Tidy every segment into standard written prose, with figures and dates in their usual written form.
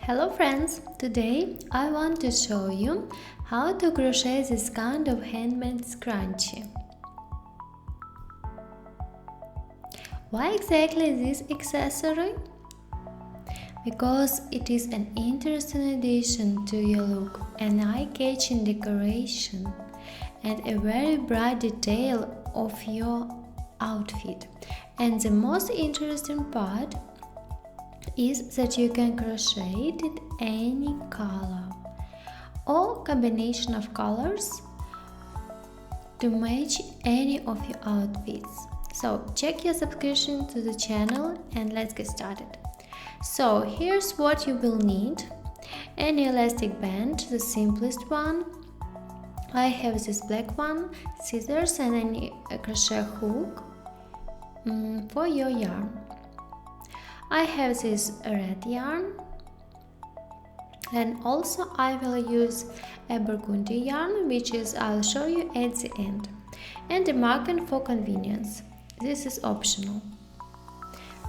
Hello friends! Today I want to show you how to crochet this kind of handmade scrunchie. Why exactly this accessory? Because it is an interesting addition to your look, an eye-catching decoration, and a very bright detail of your outfit. And the most interesting part is that you can crochet it in any color or combination of colors to match any of your outfits. So check your subscription to the channel and let's get started. So here's what you will need: an elastic band, the simplest one. I have this black one, scissors and a crochet hook for your yarn. I have this red yarn, and also I will use a burgundy yarn, which I'll show you at the end, and a marker for convenience. This is optional.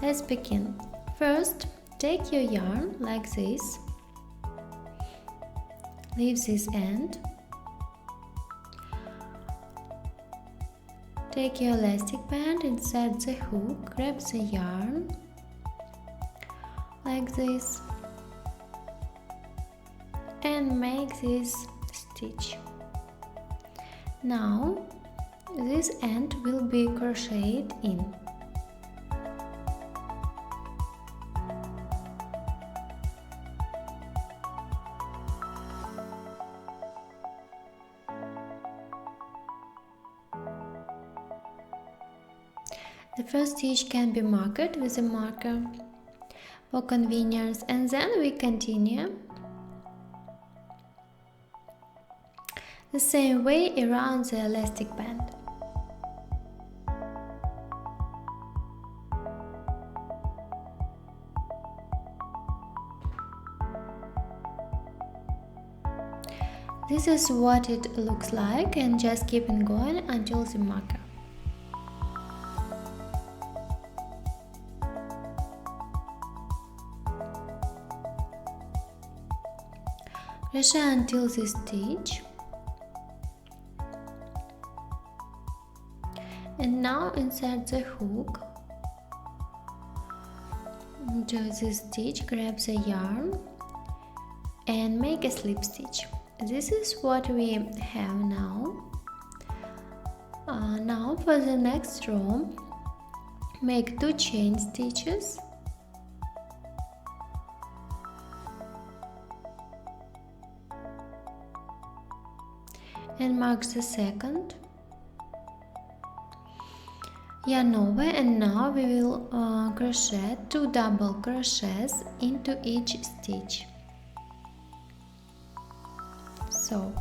Let's begin. First, take your yarn like this, leave this end, take your elastic band, insert the hook, grab the yarn like this and make this stitch. Now this end will be crocheted in. The first stitch can be marked with a marker for convenience, and then we continue the same way around the elastic band. This is what it looks like, and just keep it going until the marker. Crochet until this stitch, and now insert the hook into this stitch, grab the yarn and make a slip stitch. This is what we have now. Now for the next row, make 2 chain stitches and mark the second, yarn over, and now we will crochet 2 double crochets into each stitch. So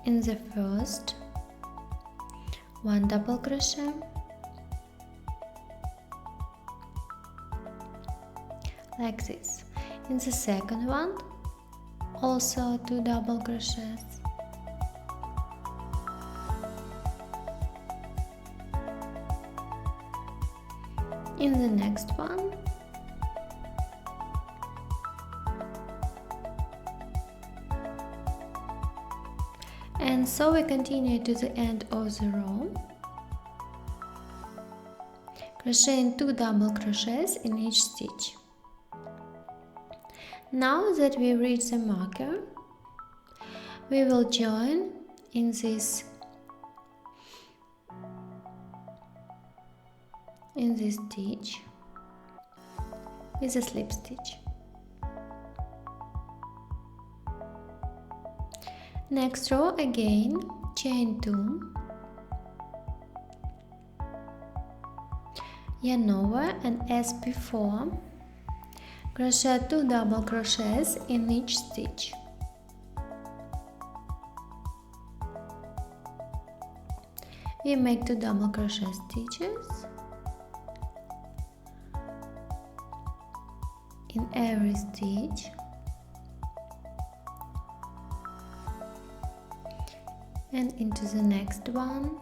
in the first, 1 double crochet, like this. In the second one, also 2 double crochets. In the next one, and so we continue to the end of the row, crocheting 2 double crochets in each stitch. Now that we reach the marker, we will join in this stitch with a slip stitch. Next row again, chain 2, yarn over, and as before, crochet 2 double crochets in each stitch. We make 2 double crochet stitches in every stitch, and into the next one,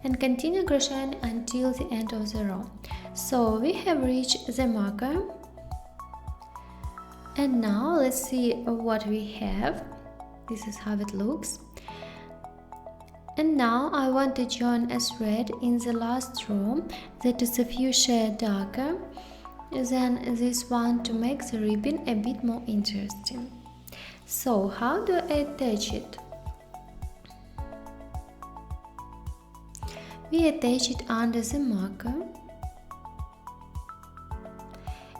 and continue crocheting until the end of the row. So we have reached the marker, and now let's see what we have. This is how it looks. And now I want to join a thread in the last row that is a few shades darker than this one to make the ribbon a bit more interesting. So how do I attach it? We attach it under the marker,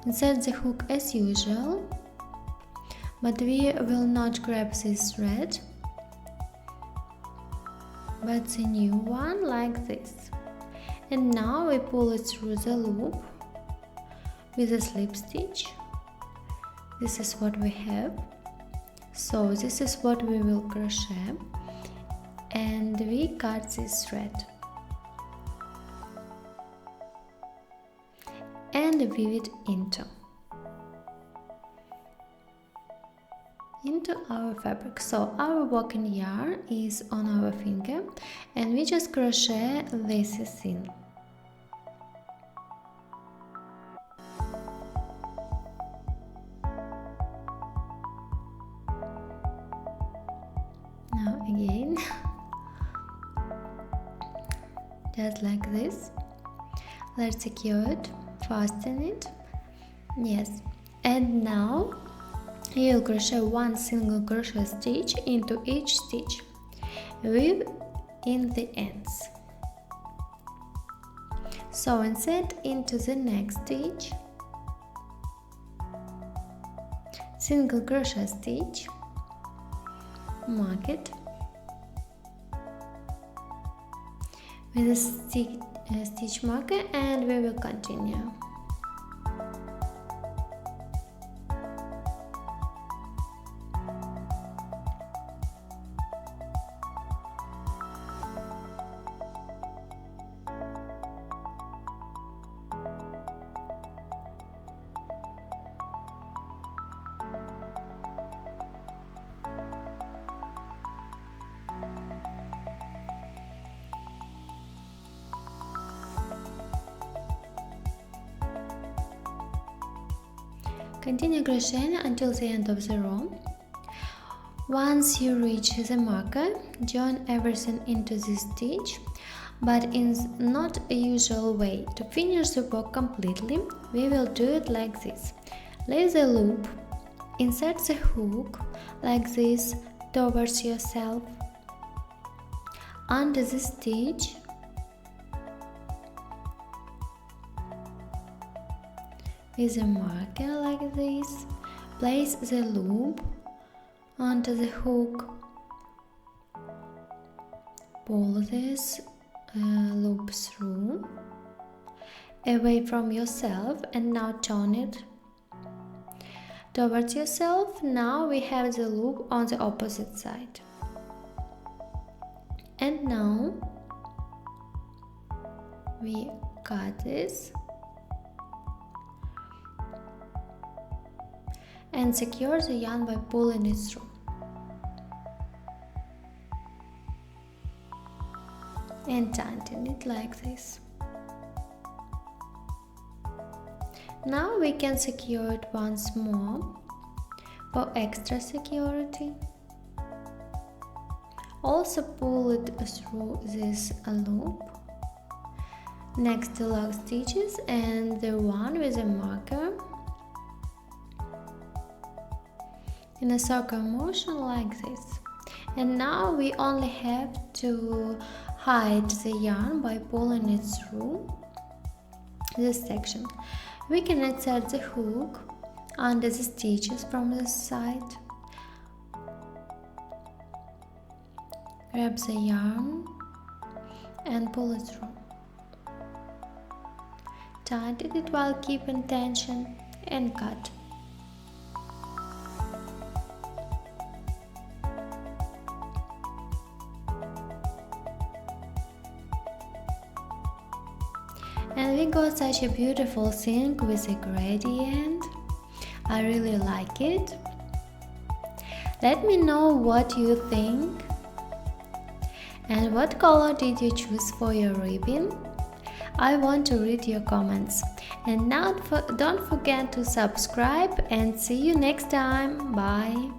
insert the hook as usual, but we will not grab this thread, but the new one like this. And now we pull it through the loop with a slip stitch. This is what we have. So this is what we will crochet, and we cut this thread and weave it into our fabric. So our working yarn is on our finger, and we just crochet this in. Now again, just like this. Let's secure it, fasten it. Yes, and now you'll crochet one single crochet stitch into each stitch. Weave in the ends. So insert into the next stitch, single crochet stitch, mark it with a stitch marker, and we will continue. Continue crocheting until the end of the row. Once you reach the marker, join everything into this stitch, but in not a usual way. To finish the work completely, we will do it like this. Lay the loop, insert the hook like this towards yourself, under the stitch, with a marker like this, place the loop onto the hook, pull this loop through, away from yourself, and now turn it towards yourself. Now we have the loop on the opposite side. And now we cut this and secure the yarn by pulling it through. And tighten it like this. Now we can secure it once more for extra security. Also pull it through this loop next to lock stitches and the one with a marker in a circle motion like this. And now we only have to hide the yarn by pulling it through this section. We can insert the hook under the stitches from this side, grab the yarn and pull it through. Tighten it while keeping tension and cut. And we got such a beautiful thing with a gradient. I really like it. Let me know what you think. And what color did you choose for your ribbon? I want to read your comments. And now don't forget to subscribe and see you next time. Bye.